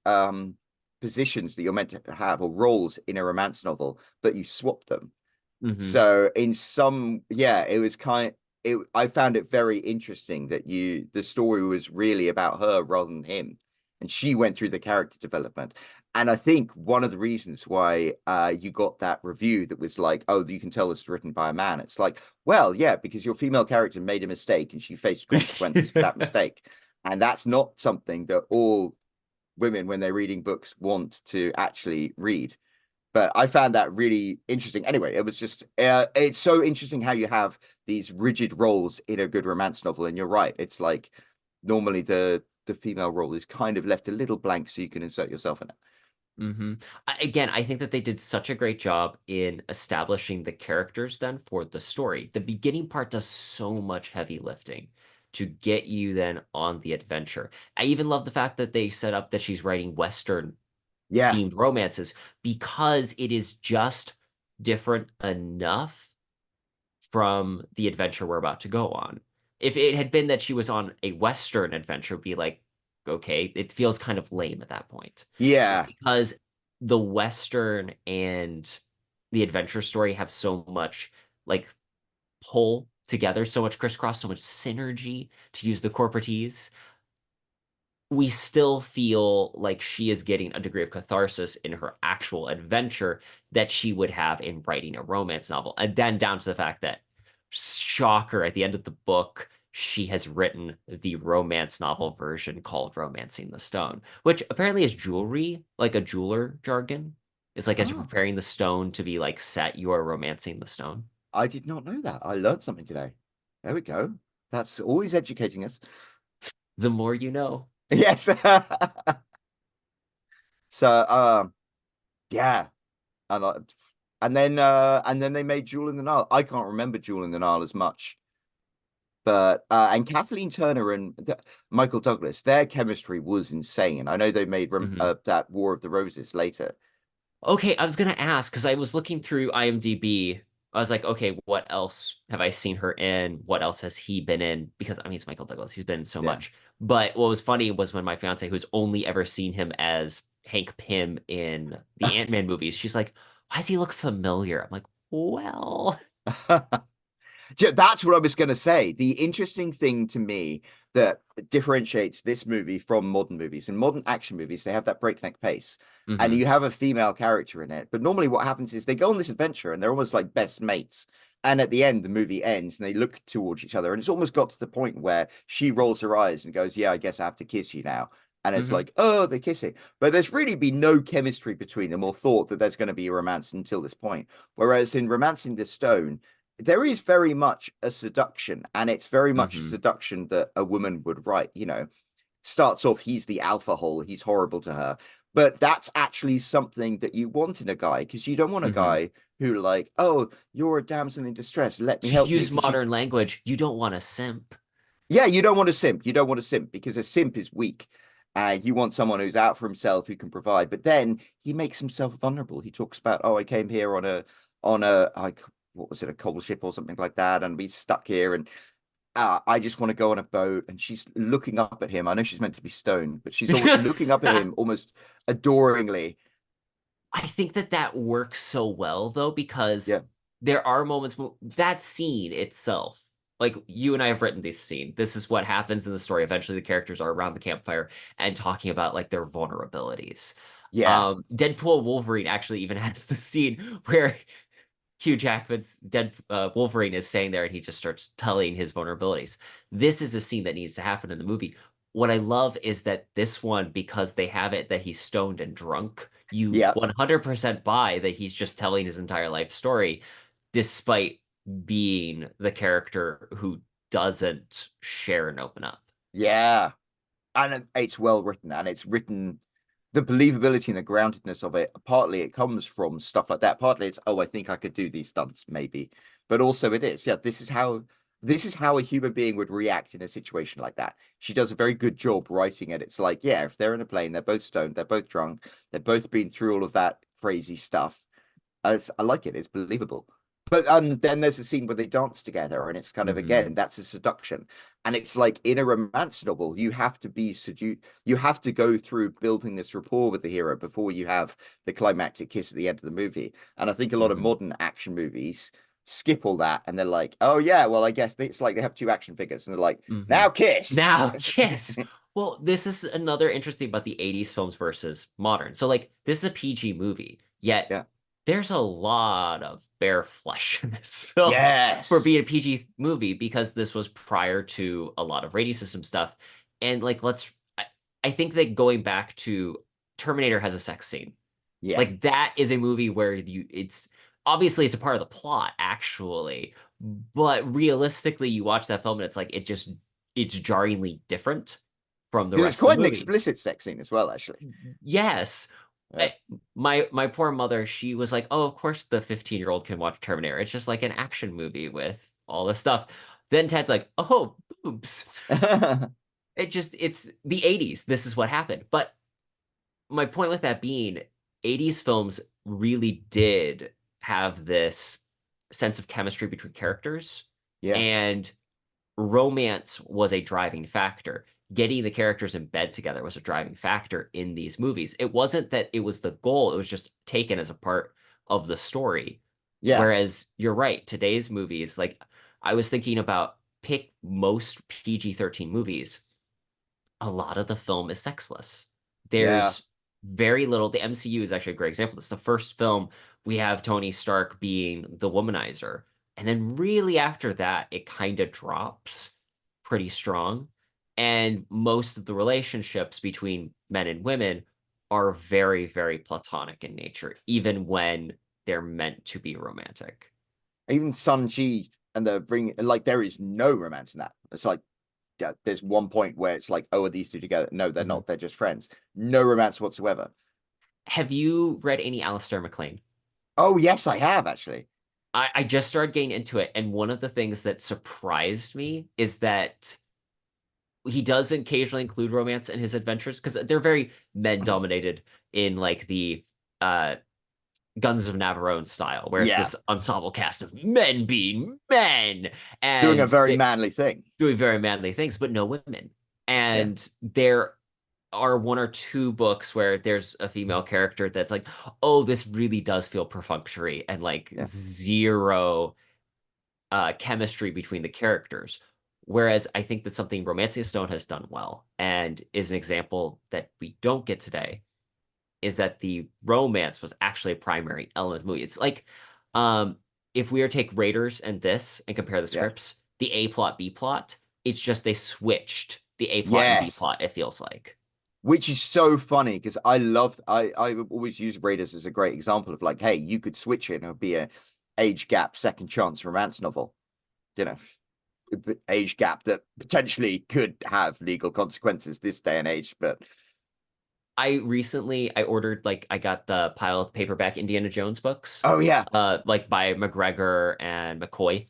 positions that you're meant to have or roles in a romance novel, but you swap them. Hmm. So in some, yeah, it was I found it very interesting that the story was really about her rather than him. And she went through the character development. And I think one of the reasons why you got that review that was like, oh, you can tell it's written by a man. It's like, well, yeah, because your female character made a mistake and she faced consequences for that mistake. And that's not something that all women, when they're reading books, want to actually read. But I found that really interesting. Anyway, it was just it's so interesting how you have these rigid roles in a good romance novel, and you're right. It's like normally the female role is kind of left a little blank so you can insert yourself in it. Hmm. Again, I think that they did such a great job in establishing the characters then for the story. The beginning part does so much heavy lifting to get you then on the adventure. I even love the fact that they set up that she's writing Western Yeah. themed romances because it is just different enough from the adventure we're about to go on. If it had been that she was on a Western adventure, it'd be like, okay, it feels kind of lame at that point. But Yeah. because the Western and the adventure story have so much like pull together, so much crisscross, so much synergy, to use the corporatese, we still feel like she is getting a degree of catharsis in her actual adventure that she would have in writing a romance novel. And then down to the fact that, shocker, at the end of the book, she has written the romance novel version called Romancing the Stone, which apparently is jewelry, like a jeweler jargon. It's like as you're Oh, preparing the stone to be like set, you are romancing the stone. I did not know that. I learned something today. There we go. That's always educating us. The more you know. Yes. So yeah. And and then they made Jewel in the Nile. I can't remember Jewel in the Nile as much. But and Kathleen Turner and Michael Douglas, their chemistry was insane. I know they made Mhm. that War of the Roses later. Okay, I was gonna ask because I was looking through IMDb. I was like, okay, what else have I seen her in? What else has he been in? Because I mean, it's Michael Douglas. He's been in so Yeah. much. But what was funny was when my fiance, who's only ever seen him as Hank Pym in the Ant-Man movies, she's like, why does he look familiar? I'm like, well, That's what I was going to say. The interesting thing to me that differentiates this movie from modern movies, in modern action movies, they have that breakneck pace and hmm. you have a female character in it. But normally what happens is they go on this adventure and they're almost like best mates. And at the end, the movie ends and they look towards each other. And it's almost got to the point where she rolls her eyes and goes, yeah, I guess I have to kiss you now. And it's Hmm. like, oh, they're kissing. But there's really been no chemistry between them or thought that there's going to be a romance until this point. Whereas in Romancing the Stone, there is very much a seduction, and it's very much a Hmm. seduction that a woman would write. Starts off, he's the alpha hole, he's horrible to her. But that's actually something that you want in a guy, because you don't want a Hmm. guy who like, oh, you're a damsel in distress, let me To help you. use Because you, modern language, you don't want a simp. yeah, you don't want a simp. You don't want a simp because a simp is weak. And you want someone who's out for himself who can provide. But then he makes himself vulnerable. He talks about, oh, I came here on a like what was it, a coal ship or something like that, and we stuck here, and I just want to go on a boat. And she's looking up at him. I know she's meant to be stoned, but she's looking up at him almost adoringly. I think that that works so well though, because Yeah, there are moments that scene itself, like you and I have written this scene. This is what happens in the story. Eventually, the characters are around the campfire and talking about like their vulnerabilities. yeah, Deadpool Wolverine actually even has the scene where Hugh Jackman's dead Wolverine is staying there and he just starts telling his vulnerabilities. This is a scene that needs to happen in the movie. What I love is that this one, because they have it that he's stoned and drunk, you yeah. 100% buy that he's just telling his entire life story, despite being the character who doesn't share and open up. Yeah. And it's well written, and it's written, the believability and the groundedness of it. Partly it comes from stuff like that. Partly it's, oh, I think I could do these stunts, maybe. But also it is, yeah, this is how a human being would react in a situation like that. She does a very good job writing it. It's like, yeah, if they're in a plane, they're both stoned, they're both drunk, they've both been through all of that crazy stuff. I like it. It's believable. But then there's a scene where they dance together, and it's kind of, Hmm. again, that's a seduction. And it's like in a romance novel, you have to be seduced. You have to go through building this rapport with the hero before you have the climactic kiss at the end of the movie. And I think a lot of Hmm. modern action movies skip all that, and they're like, oh yeah, well, I guess it's like they have two action figures, and they're like, Hmm. now kiss. Now, kiss. Well, this is another interesting about the 80s films versus modern. So, like, this is a PG movie, yet Yeah. there's a lot of bare flesh in this film for Yes. being a PG movie because this was prior to a lot of rating system stuff. And, like, I think that going back to Terminator has a sex scene. Yeah. Like, that is a movie where it's obviously it's a part of the plot, actually, but realistically, you watch that film and it's like it's jarringly different from the Because it's rest of the quite an movie. explicit sex scene as well, actually. Yes. Yeah. I- my poor mother, she was like, "Oh, of course the 15-year-old can watch Terminator. It's just like an action movie with all this stuff." Then Ted's like, "Oh, boobs." It's the 80s. This is what happened. But my point with that being, 80s films really did have this sense of chemistry between characters, Yeah. and romance was a driving factor. Getting the characters in bed together was a driving factor in these movies. It wasn't that it was the goal, it was just taken as a part of the story. Yeah. Whereas you're right, today's movies, like I was thinking about pick most PG-13 movies, a lot of the film is sexless. Yeah. There's very little. The MCU is actually a great example. It's the first film we have Tony Stark being the womanizer. And then really after that, it kind of drops pretty strong. And most of the relationships between men and women are very, very platonic in nature, even when they're meant to be romantic. Even Sun-Chi and the bring, like, there is no romance in that. It's like, yeah, there's one point where it's like, oh, are these two together? No, they're Mhm. not. They're just friends. No romance whatsoever. Have you read any Alistair MacLean? Oh, yes, I have actually. I just started getting into it, and one of the things that surprised me is that he does occasionally include romance in his adventures because they're very men dominated in like the uh Guns of Navarone style, where it's Yeah. this ensemble cast of men being men Doing a and very they manly thing. doing very manly things, but no women. Yeah. And there are one or two books where there's a female character that's like, oh, this really does feel perfunctory and like Yeah. zero chemistry between the characters. Whereas I think that something Romancing the Stone has done well and is an example that we don't get today is that the romance was actually a primary element of the movie. It's like if we were to take Raiders and this and compare the Yeah. scripts, the A plot, B plot, it's just they switched the A plot and B Yes. plot, it feels like. Which is so funny because I always use Raiders as a great example of like, hey, you could switch it and it would be a age gap second chance romance novel. You know, age gap that potentially could have legal consequences this day and age, but I ordered like I got the pile of paperback Indiana Jones books, Oh yeah. like by McGregor and McCoy.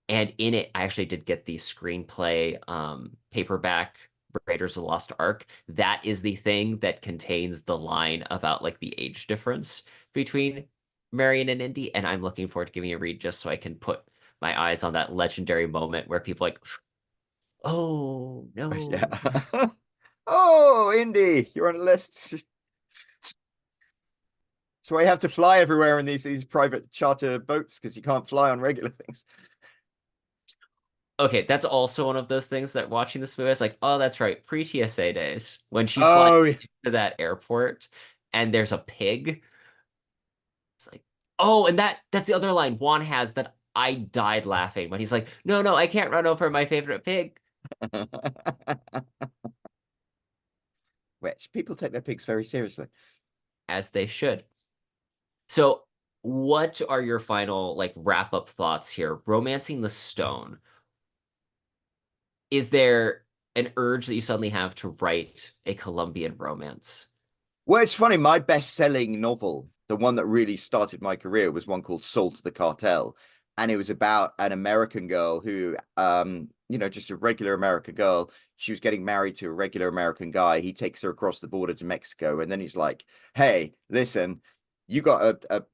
And in it, I actually did get the screenplay paperback Raiders of the Lost Ark. That is the thing that contains the line about like the age difference between Marion and Indy. And I'm looking forward to giving a read just so I can put my eyes on that legendary moment where people like, oh Yeah. no. Oh, Indy, you're on a list. So I have to fly everywhere in these private charter boats because you can't fly on regular things. Okay, that's also one of those things that watching this movie, I was like, oh, that's right, pre-TSA days. When she flies Oh, into that airport and there's a pig, it's like, oh, and that's the other line Juan has that I died laughing when he's like, no, no, I can't run over my favorite pig, which people take their pigs very seriously. as they should. So, what are your final like wrap-up thoughts here? Romancing the Stone. Is there an urge that you suddenly have to write a Colombian romance? Well, it's funny. My best-selling novel, the one that really started my career, was one called "Sold to the Cartel," and it was about an American girl who, just a regular American girl. She was getting married to a regular American guy. He takes her across the border to Mexico, and then he's like, "Hey, listen, you got a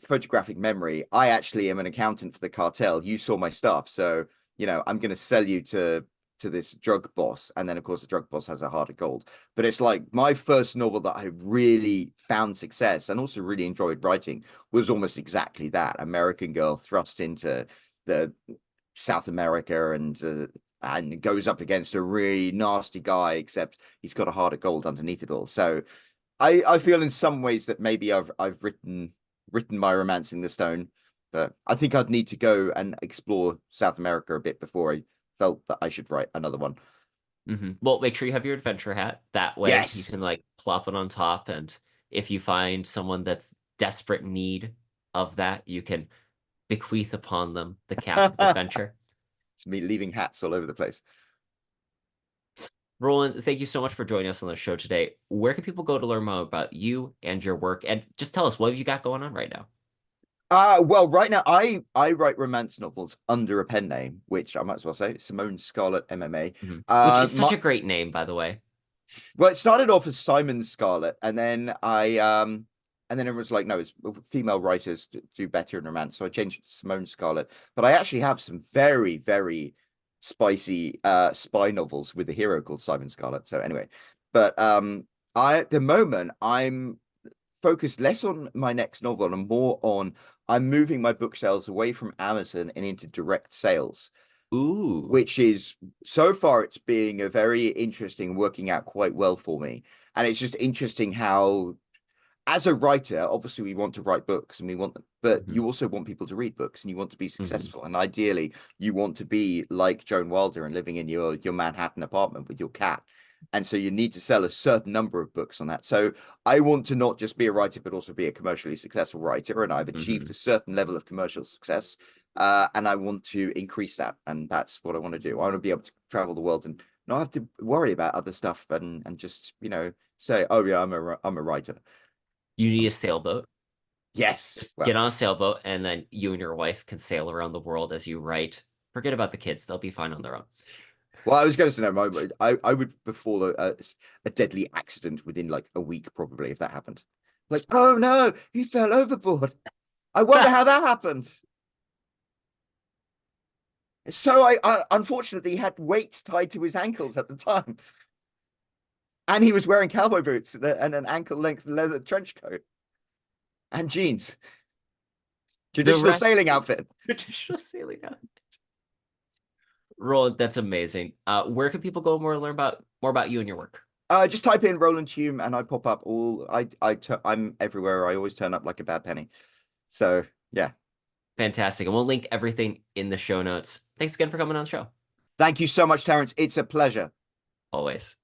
photographic memory. I actually am an accountant for the cartel. You saw my stuff, so I'm going to sell you to this drug boss." And then of course the drug boss has a heart of gold. But it's like my first novel that I really found success and also really enjoyed writing was almost exactly that. American girl thrust into the South America and goes up against a really nasty guy, except he's got a heart of gold underneath it all. So I feel in some ways that maybe I've written my Romance in the Stone, but I think I'd need to go and explore South America a bit before I felt that I should write another one. Well, make sure you have your adventure hat. That way you Yes. can like plop it on top. And if you find someone that's desperate need of that, you can bequeath upon them the cap of adventure. It's me leaving hats all over the place. Roland, thank you so much for joining us on the show today. Where can people go to learn more about you and your work? And just tell us, what have you got going on right now? Well, right now I write romance novels under a pen name, which I might as well say Simone Scarlett MMA. Which is such My a great name, by the way. Well, it started off as Simon Scarlett, and then everyone's like, no, it's female writers do better in romance. So I changed it to Simone Scarlett. But I actually have some very, very spicy spy novels with a hero called Simon Scarlett. So anyway, but I at the moment I'm focused less on my next novel and more on I'm moving my book sales away from Amazon and into direct sales, Ooh. which is so far it's being a very interesting, working out quite well for me. And it's just interesting how, as a writer, obviously we want to write books and we want them, but hmm you also want people to read books and you want to be hmm successful. And ideally, you want to be like Joan Wilder and living in your Manhattan apartment with your cat. And so you need to sell a certain number of books on that. So I want to not just be a writer, but also be a commercially successful writer. And I've achieved hmm a certain level of commercial success. And I want to increase that. And that's what I want to do. I want to be able to travel the world and not have to worry about other stuff and just, say, oh yeah, I'm a writer. You need a sailboat. Yes. Just get Well, on a sailboat, and then you and your wife can sail around the world as you write. Forget about the kids; they'll be fine on their own. I was going to say no. I would before a deadly accident within like a week probably if that happened. Like, oh no, he fell overboard. I wonder how that happened. So I unfortunately had weights tied to his ankles at the time, and he was wearing cowboy boots and an ankle length leather trench coat and jeans. The Traditional rest, sailing outfit. traditional sailing out. Roland, that's amazing. Where can people go more about you and your work? Just type in Roland Hume and I pop up all I'm everywhere. I always turn up like a bad penny. So yeah. Fantastic, and we'll link everything in the show notes. Thanks again for coming on the show. Thank you so much, Terence. It's a pleasure. Always.